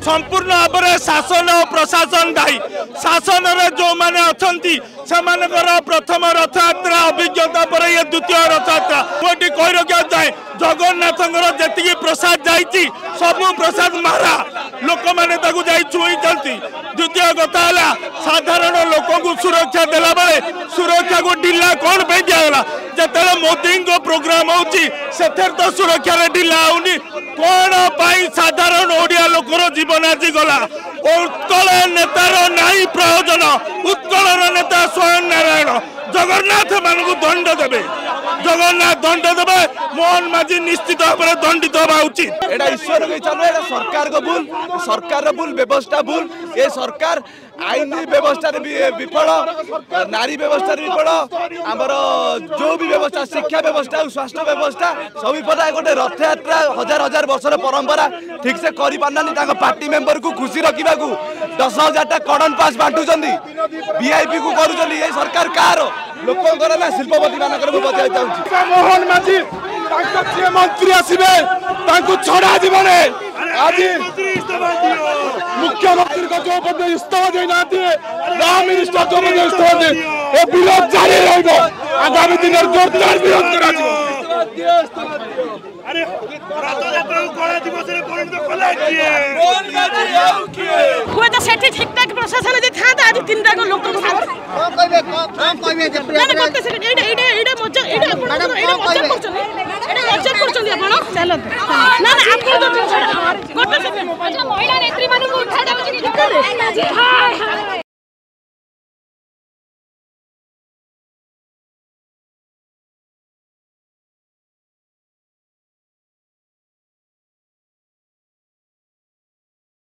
संपूर्ण भाव में शासन और प्रशासन दायी। शासन जो मैंने अच्छा प्रथम रथयात्रा अभिज्ञता पर ये द्वितीय रथयात्रा गोटी कही रखा जाए जगन्नाथ जी प्रसाद जाइए सबू प्रसाद मारा लोक मैंने छुई द्वितीय कथा साधारण लोक सुरक्षा देला बेले सुरक्षा को ढिला कौन पे दिगला जिते मोदी प्रोग्राम होती तो सुरक्षा ढिला होनी कौन साधारण ओडिया लोकर जीवन आज गला उत्कल नेतार नहीं प्रयोजन उत्कल नेता स्वयं नारायण जगन्नाथ मान दंड देवे जगन्नाथ दंड देवे मोहन माझी निश्चित भाव में दंडित हवा उचित। एटा ईश्वर के चलो एटा सरकार भूल व्यवस्था भूल ये सरकार आईन व्यवस्था विफल नारी व्यवस्था विफल आमर जो भी व्यवस्था शिक्षा व्यवस्था स्वास्थ्य व्यवस्था सब पता गोटे रथयात्रा हजार हजार वर्षर परंपरा ठीक से करि पारना पार्टी मेंबर को खुशी रखा 10,000 कड़न पास बांटुंट वीआईपी को करुँच ये सरकार कार लोकर ना शिल्पपति मानक बचाई चाहूँ मोहन माझी मंत्री आसवे छड़ा जीवन आज मुख्यमंत्री का जो पद इस्तीफा देना मिनिस्टर जो पद इस्तीफा दे विरोध जारी रही आगामी दिन जोरदार विरोध करा ठीक ठाक प्रशासन था आज 3टा लोक महिला नेत्री